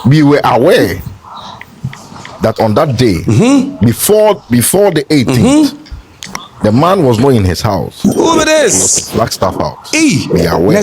We were aware that on that day, before the 18th, the man was not in his house. Who it is? Flagstaff house. We are aware.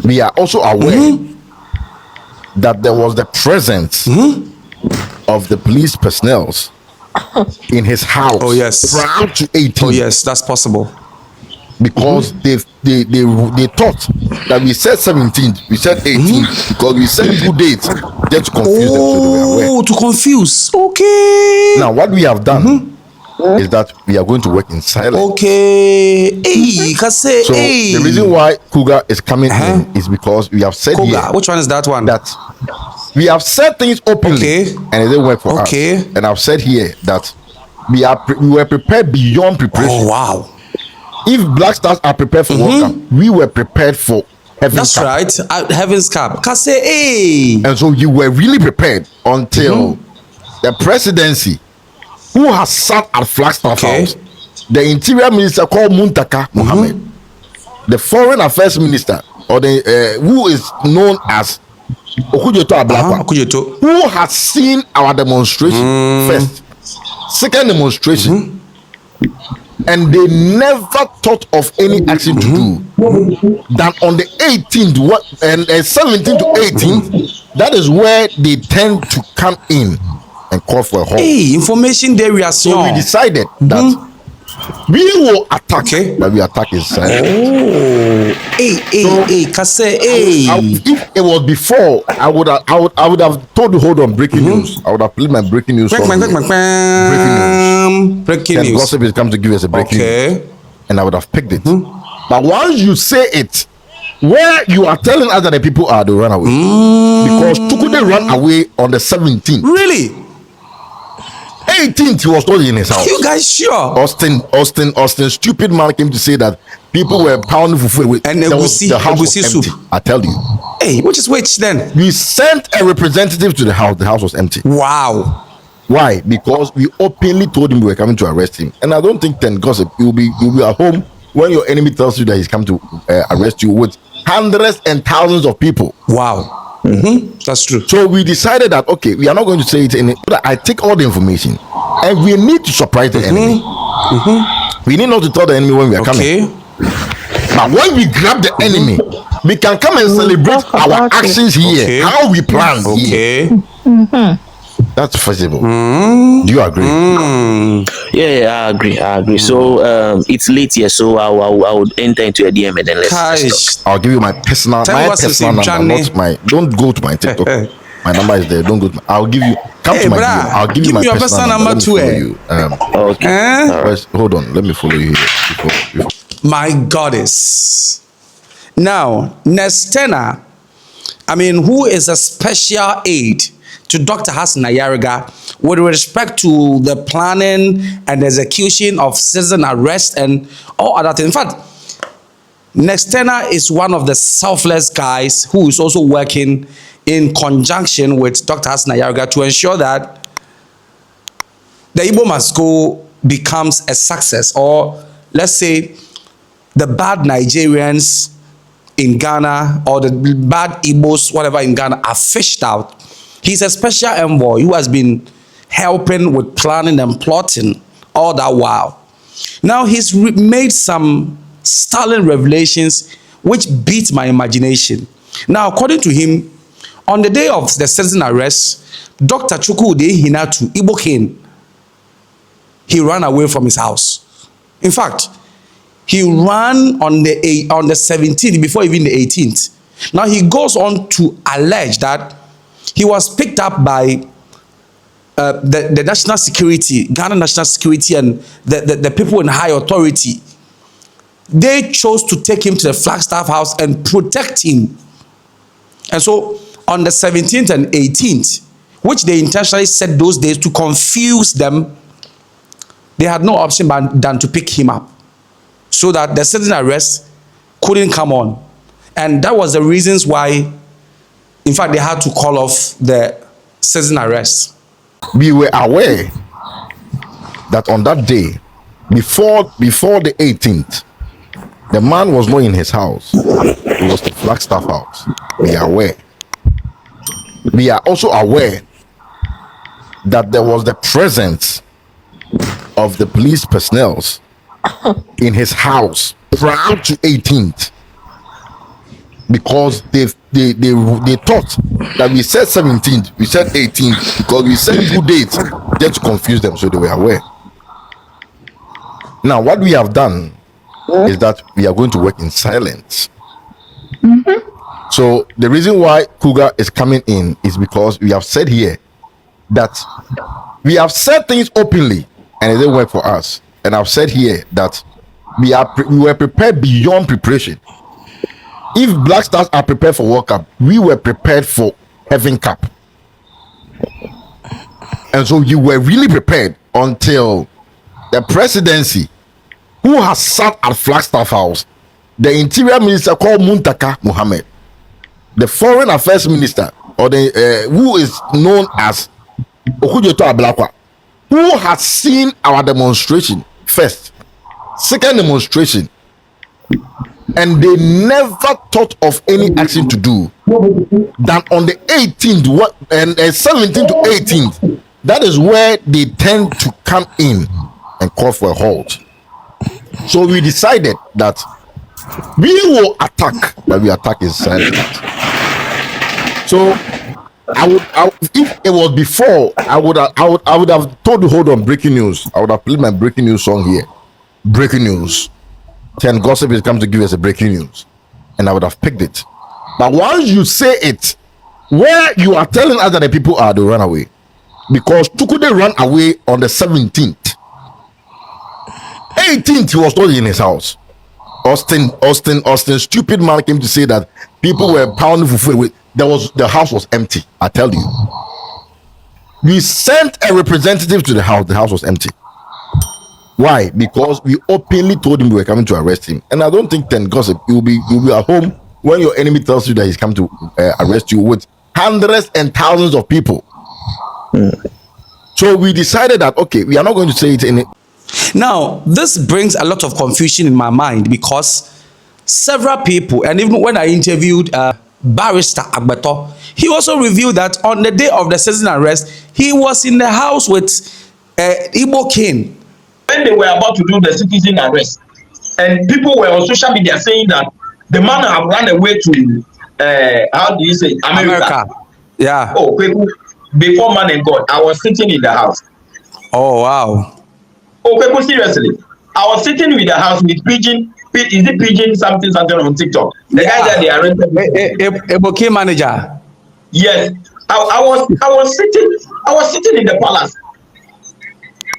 We are also aware that there was the presence of the police personnel in his house. Oh yes. Prior to 18. Oh yes, that's possible. Because they thought that we said 17th, we said 18th, because we said 2 dates just to confuse them. So they were aware. To confuse. Okay. Now what we have done is that we are going to work in silence. Okay. Hey, say, so the reason why Cougar is coming in is because we have said Cougar. Here which one is that one? That we have said things openly and it didn't work for us. And I've said here that we were prepared beyond preparation. Oh wow. If Black Stars are prepared for World Cup, we were prepared for Heaven's Cup. That's right. Heaven's Cup. Say, hey. And so you were really prepared until the presidency, who has sat at Flagstaff House, the interior minister called Muntaka Mohammed, the foreign affairs minister, or the who is known as Okujeto Ablakwa, who has seen our demonstration first, second demonstration, and they never thought of any action to do than on the 18th and 17th to 18th. That is where they tend to come in and call for a halt. Hey, information there we are. So we decided that we will attack, but we attack is silent. If it was before, I would have told you, hold on, breaking news. I would have played my breaking news. Breaking news. Gossip is come to give us a breaking news, and I would have picked it. But once you say it, where you are telling us that the people are to run away, because Chukudi ran away on the 17th. Really? 18th, he was not in his house. You guys sure? Austin, stupid man came to say that people were pounding for food and the house was empty. Soup. I tell you. Hey, which then? We sent a representative to the house. The house was empty. Wow. Why? Because we openly told him we were coming to arrest him. And I don't think then gossip. You'll be at home when your enemy tells you that he's come to arrest you with hundreds and thousands of people. Wow. That's true. So we decided that we are not going to say it but I take all the information and we need to surprise the enemy. We need not to tell the enemy when we are coming. But when we grab the enemy, we can come and celebrate our actions here, how we plan here. That's feasible. Do you agree? Yeah, I agree. So it's late here, so I would enter into a DM and then let's talk. I'll give you my personal number, not my. Don't go to my TikTok. My number is there. Don't go. I'll give you. Come to my DM. I'll give you my personal number too. Hold on. Let me follow you here. My goddess. Now, Nestena, who is a special aid to Dr. Hassan Ayariga with respect to the planning and execution of citizen arrest and all other things. In fact, Nestena is one of the selfless guys who is also working in conjunction with Dr. Hassan Ayariga to ensure that the Igbo Must Go becomes a success, or let's say the bad Nigerians in Ghana or the bad Igbos, whatever in Ghana, are fished out. He's a special envoy who has been helping with planning and plotting all that while. Now he's made some startling revelations which beat my imagination. Now, according to him, on the day of the citizen arrest, Dr. Chukudi Hinatu, Igbo King, he ran away from his house. In fact, he ran on the 17th before even the 18th. Now he goes on to allege that he was picked up by the national security, Ghana national security, and the people in high authority. They chose to take him to the Flagstaff house and protect him. And so on the 17th and 18th, which they intentionally set those days to confuse them, they had no option than to pick him up so that the citizen arrest couldn't come on. And that was the reasons why, in fact, they had to call off the citizen arrest. We were aware that on that day, before the 18th, the man was not in his house. It was the Flagstaff house. We are aware. we are also aware that there was the presence of the police personnel in his house prior to 18th, because they thought that we said 17th, we said 18th, because we said 2 dates just to confuse them, so they were aware. Now, what we have done is that we are going to work in silence. So the reason why Cougar is coming in is because we have said here that we have said things openly and it didn't work for us. And I've said here that we were prepared beyond preparation. If Black Stars are prepared for World Cup, we were prepared for Heaven Cup. And so you were really prepared until the presidency, who has sat at Flagstaff House, the interior minister called Muntaka Mohammed, the foreign affairs minister, or the who is known as Okujeto Ablakwa, who has seen our demonstration first, second demonstration, and they never thought of any action to do than on the 18th and 17th to 18th. That is where they tend to come in and call for a halt. So we decided that we will attack, but we attack in silence. So if it was before, I would have told you, hold on, breaking news. I would have played my breaking news song here. Breaking news. 10 gossip is come to give us a breaking news, and I would have picked it. But once you say it, where you are telling us that the people are, they run away, because Chukudi ran away on the 17th. 18th, he was not in his house. Austin, stupid man came to say that people were pounding for food. The house was empty. I tell you, we sent a representative to the house. The house was empty. Why? Because we openly told him we were coming to arrest him. And I don't think 10 gossip, you'll be at home when your enemy tells you that he's come to arrest you with hundreds and thousands of people. So we decided that, okay, we are not going to say it in it. Now, this brings a lot of confusion in my mind, because several people, and even when I interviewed Barrister Agbeto, he also revealed that on the day of the citizen arrest, he was in the house with Igbo King. When they were about to do the citizen arrest, and people were on social media saying that the man have run away to how do you say, America. Yeah. Oh, Kweku, before man and God, I was sitting in the house. Oh wow. Oh, Kweku, seriously, I was sitting with the house with Pigeon. Is it Pigeon something on TikTok? The guy that they arrested. Igbo King manager. Yes, I was sitting in the palace.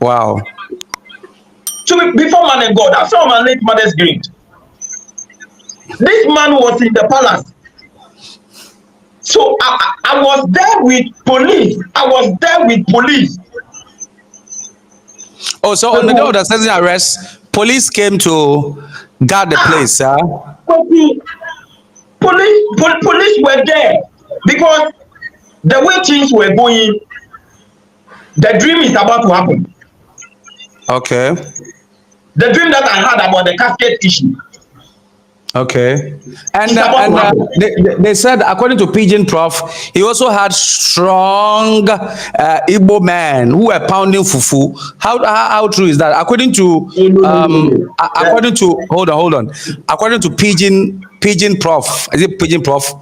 Wow. So before man and God, I saw my late mother's grave. This man was in the palace. So I was there with police. Oh, so on the day of the citizen arrest, police came to guard the place, huh? Police were there because the way things were going, the dream is about to happen. Okay. The dream that I had about the casket issue. Okay. And they said, according to Pigeon Prof, he also had strong Igbo men who were pounding fufu. How true is that? According to hold on. According to Pigeon Prof, is it Pigeon Prof?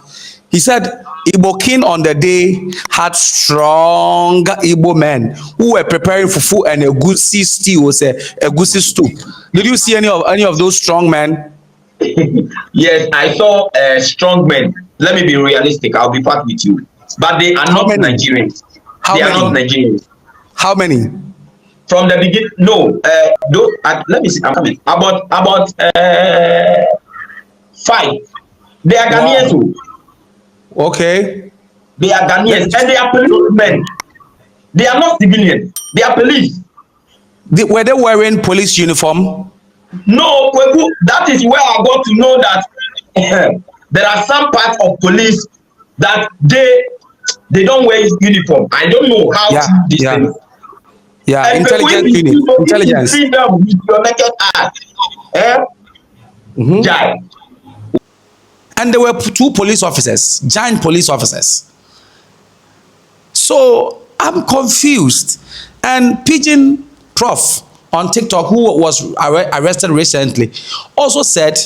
He said Igbo King on the day had strong Igbo men who were preparing fufu and a egusi stew, was a egusi stew. Did you see any of those strong men? Yes, I saw strong men. Let me be realistic. I'll be part with you, but they are not Nigerians. They are not Nigerians. How many? From the beginning, no. Let me see. I'm coming. About 5. They are Ghanaians. Wow. Okay. They are Ghanaians and they are policemen. They are not civilians. They are police. Were they wearing police uniform? No, that is where I got to know that there are some parts of police that they don't wear uniform. I don't know how to this thing. Yeah, and intelligence unit. Intelligence. See them with your naked eye. And there were 2 police officers, giant police officers. So I'm confused. And Pigeon Prof on TikTok, who was arrested recently, also said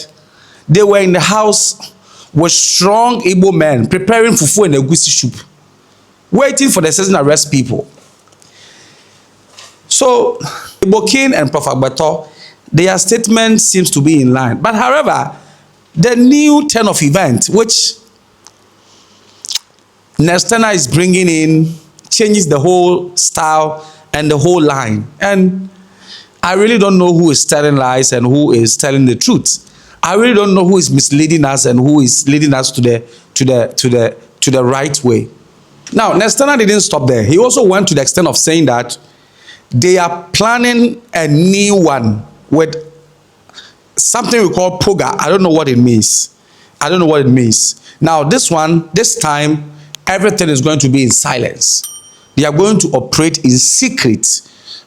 they were in the house with strong Igbo men preparing fufu and egusi soup, waiting for the citizen arrest people. So Igbo King and Prof Agbato, their statement seems to be in line. But however, the new turn of event, which Nestena is bringing in, changes the whole style and the whole line. And I really don't know who is telling lies and who is telling the truth. I really don't know who is misleading us and who is leading us to the right way. Now, Nestena didn't stop there. He also went to the extent of saying that they are planning a new one with something we call Poga. I don't know what it means. I don't know what it means. Now, this time, everything is going to be in silence. They are going to operate in secret.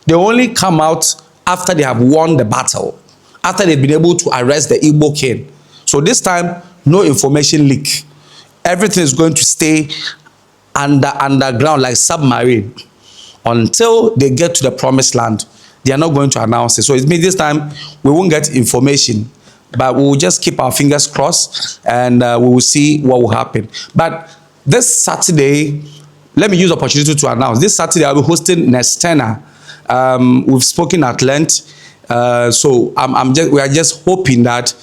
They only come out after they have won the battle, after they've been able to arrest the Igbo King. So this time, no information leak. Everything is going to stay underground like submarine until they get to the promised land. They are not going to announce it. So it means this time we won't get information, but we will just keep our fingers crossed and we will see what will happen. But this Saturday, let me use the opportunity to announce. This Saturday, I'll be hosting Nestena. We've spoken at length. So we are just hoping that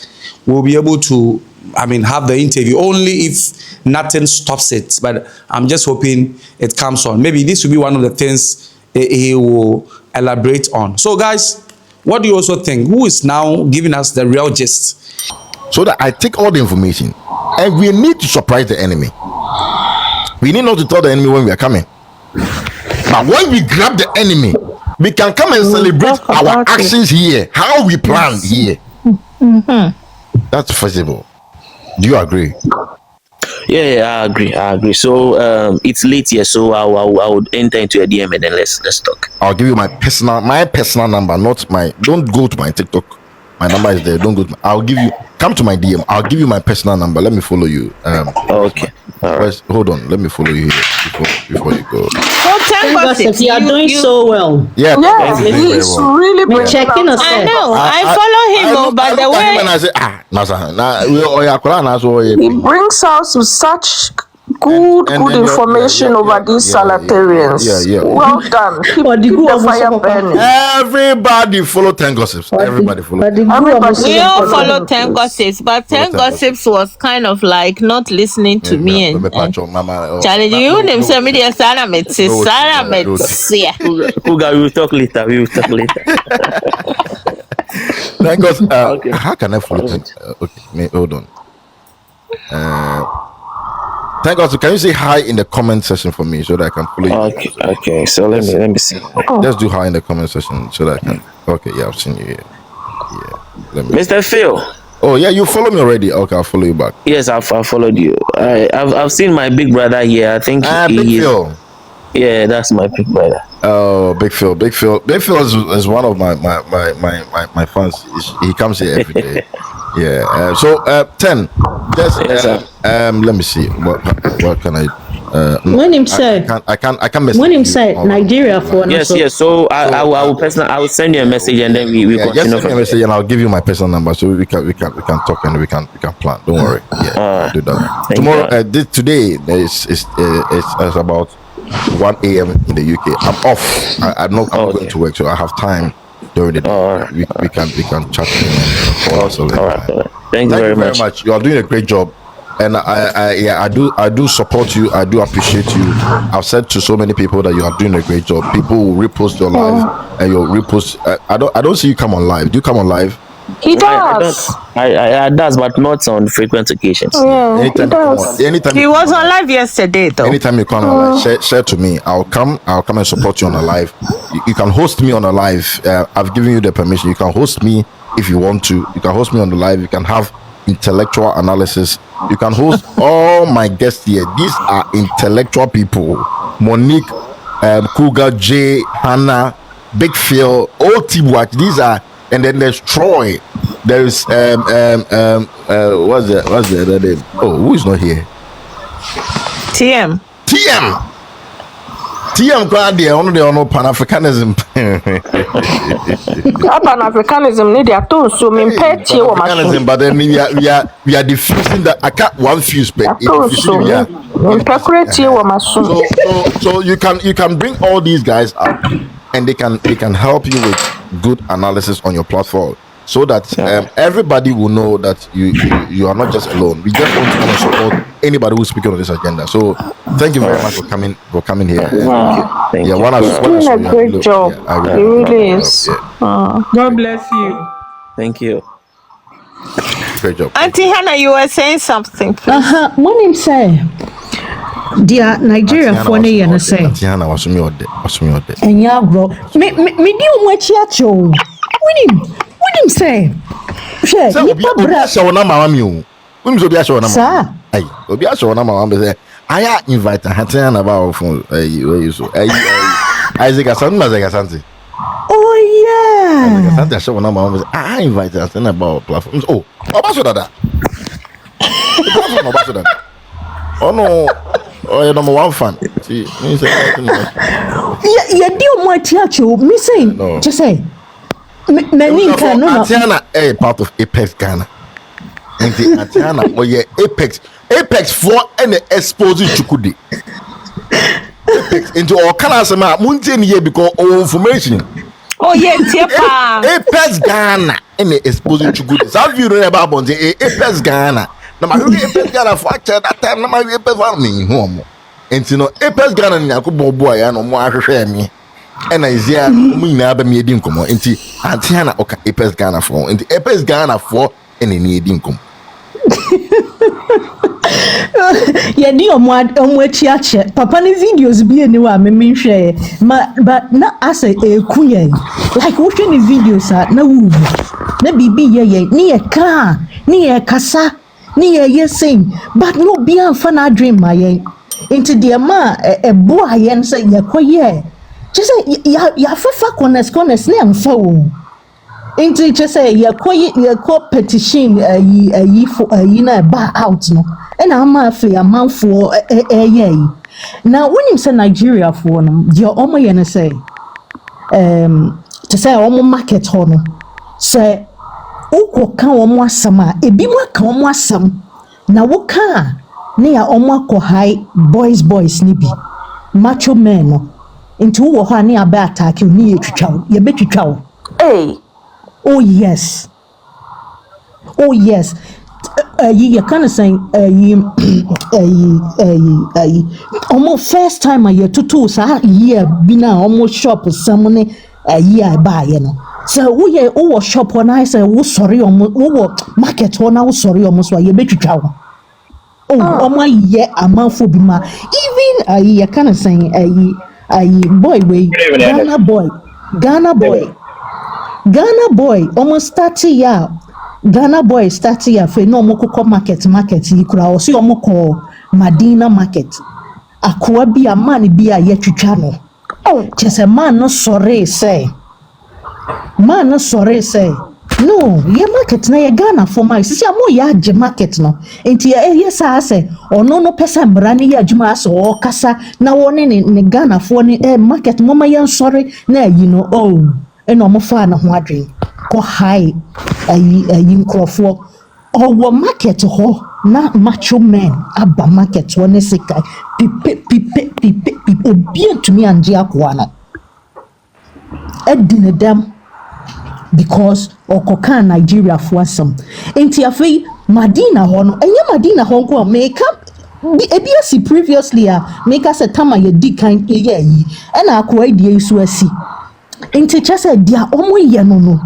we'll be able to, have the interview only if nothing stops it. But I'm just hoping it comes on. Maybe this will be one of the things he will elaborate on. So guys, what do you also think? Who is now giving us the real gist? So that I take all the information and we need to surprise the enemy. We need not to tell the enemy when we are coming. But when we grab the enemy, we can come and celebrate our actions here, how we planned here. That's feasible. Do you agree? Yeah, I agree. So it's late here, so I would enter into a DM and then let's talk. I'll give you my personal number, not my. Don't go to my TikTok. My number is there. Don't go to. Come to my DM. I'll give you my personal number. Let me follow you. Okay. All right. Hold on. Let me follow you here before you go. You are doing so well. Yeah, he's really been checking us. I know. I follow him, but the way. And I say, he brings us with such good information over these Salatarians. Yeah. Well done. Keep the fire burning. Everybody follow 10 gossips. Everybody follow. We all follow 10 gossips, but 10 gossips was kind of like not listening to me. And challenge you them say me the Sarah yeah. Kuga, we will talk later. Thank God. Okay. How can I follow 10? Okay, hold on. Thank God. So can you say hi in the comment section for me so that I can follow you? Okay. So let me see. Just do hi in the comment section so that I can. Okay, yeah, I've seen you here. Yeah. Mr. Phil. Oh yeah, you follow me already. Okay, I'll follow you back. Yes, I've followed you. I've seen my big brother here. I think Big Phil. Yeah, that's my big brother. Oh, Big Phil. Big Phil is one of my fans. He comes here every day. Yeah. So 10. Just let me see. What can I? When him said, I can't message. When him said Nigeria for yes. So I will send you a message and then we continue. Just send me a message and I'll give you my personal number so we can talk and we can plan. Don't worry. Yeah, I'll do that. Tomorrow, today it's about 1 a.m. in the UK. I'm off. I'm not going to work, so I have time during the day. We can chat. All right. Thank you very much. You are doing a great job. And I do support you. I do appreciate you. I've said to so many people that you are doing a great job. People will repost your live and you'll repost. I don't see you come on live. Do you come on live? He does. I does, but not on frequent occasions. Yeah, anytime He was on live yesterday, though. Anytime you come on live, share to me. I'll come and support you on a live. You can host me on a live. I've given you the permission. You can host me if you want to. You can host me on the live. You can have intellectual analysis. You can host all my guests here. These are intellectual people. Monique, Kuga, Jay, Hannah, Big Phil, all team watch. These are. And then there's Troy. There's what's the other name? Oh, who is not here? TM. TM crowd there, only on Pan-Africanism. Pan-Africanism need their tools, so me pet you or my. But then we are diffusing that. I can't one fuse pet. So you can bring all these guys up, and they can help you with good analysis on your platform, so that everybody will know that you are not just alone. We just want to support anybody who's speaking on this agenda. So thank you very much for coming here. Thank you. Doing a great job. It really is. God bless you. Thank you. Great job. Auntie Hannah, you were saying something. When him say, dear Nigeria for ne yana say. Auntie Hannah was me or And ya grow. Me di umwechi acho. When him say. She, Obi show na mama mi o. When Obi show na mama. Sir. Hey, Obi show na mama say I invite Auntie Hannah about phone. Where you so. Isaac Asante. Oh yeah. Asante show na mama. I invite Auntie Hannah about platforms. Oh, Obaso dada. Obaso dada. Oh no. Oh, you're number one fan. See, me say Yeah, deal umwechi acho. Me say, just say. Many can no. Atiana a part of Apex Ghana. And the Atiana or yeah Apex 4 and exposing Chukudi. Apex into all kinds of mountain here because all information. Oh yeah, Tiapa. Apex Ghana and exposing Chukudi. Some of you know about Apex Ghana. Now my Apex Ghana for that time. Now my Apex me home. And you know Apex Ghana ni akubo boy and mo ahwehwe me. And I say, we never made him come on. Into Antiana or Apex Ghana for into Apex Ghana for any need income. Yeah, dear umwechi ache. Papa ni videos be anywhere me share. But not as a queen. Like watching the videos na wu. Na bibi ye ni e ka, ni e kasa, ni ye sing. But no be an fan dream my into the ma a boy and say ye koye. Just say ya fafa corners ne amfa wo. Into just say ya ko petition yi na ba out no. And I'm afraid a man for now when you say Nigeria for no, your omo ye na say to say omo market ho no. Say ukwo ka omo asam a ebi mo ka omo asam na wo ka ne ya omo akọ high boys ni bi macho men no. Into wo ho ani aba attack ni etwitwa ye betwitwa wo. Hey. Oh yes you kind of saying almost first time I to sa year bina almost shop someone year buy you know. So we shop when I say we sorry market when I was sorry almost why you betwitwa wo. Oh my year amount for bima even you kind of saying boy way Ghana boy almost 30 year Ghana boy 30 year for no moko market you could also moko Madina market akwa bi a man bi a yetwitwa no just a man no sorry say no ye market na ye Ghana for my sisi amo ya age market no enti ye sa say ono no pesa mbrane ye adwuma so o kasa na woni ne Ghana for ni market mama ye sorry na you know eno mo fa na ho adwen ko high ayi nkrofo owo market ho na macho men aba market woni sika pipe obi antumi anje akwa na edine dem because okoka Nigeria for asem enti afei Madina ho no enye Madina ho nko make ebiasi previously make us a time ye di kan ye yi na akwa die su asi enti chese dia omo ye no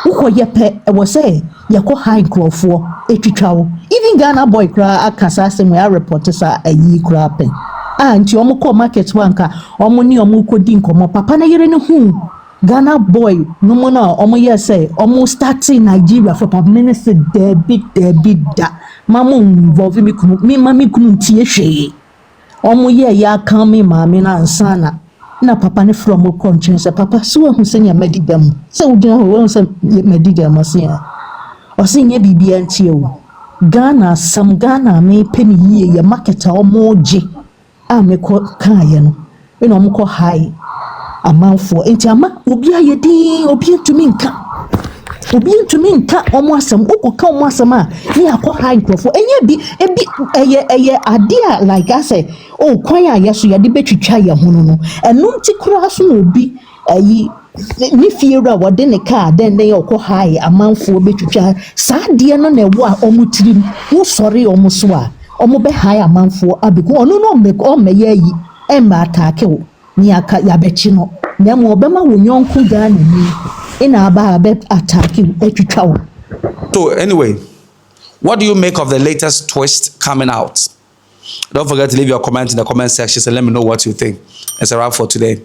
uko ye pe e wo say ye ko high crofo etwitwa wo even Ghana boy kra akasa asem we report sa ayi kra pen nti omo ko market wanka omo ni omo ko di nkomo papa na yere ne hu Ghana boy no mo na omo ye say omo starting Nigeria for papa ne se debit da mamu involve me kunu me mami kunu tie hwe omo ye ya kan me mami na ansana na papa ne from konchen se papa so hu se nya medidam se udina ho se medidam se ya o se nya bibia ntie o Ghana sam Ghana me peni ye market omo je a me ko kan ye no ɛna ɔmo kɔ high amanfoɔ nti ama obi ayɛ din obi ntumi nka ɔmo asɛm okɔka ɔmo asɛm a ne akɔ high nkurɔfoɔ ɛnyɛ bi ebi ɛyɛ ade a like asɛ kwan a yɛ so yɛde bɛtwitwa yɛn ho no ɛno nti koraa so na obi ayi ne fie wura wɔde ne kaa dɛn yɛ ɔkɔ high amanfoɔ bɛtwitwa saa adeɛ no na ɛwɔ a ɔmo tirim wosɔre ɔmo so a ɔmo bɛ high amanfoɔ abɛko ɔno no ɔmmɛyɛ ayi ɛmma ataake wo ne aka yabɛkyi no na mo ɔbɛma wo nyɔnko Ghana ni ina aba abɛ ataake wo atwitwa wo. So anyway, what do you make of the latest twist coming out? Don't forget to leave your comment in the comment section and let me know what you think. It's a wrap for today.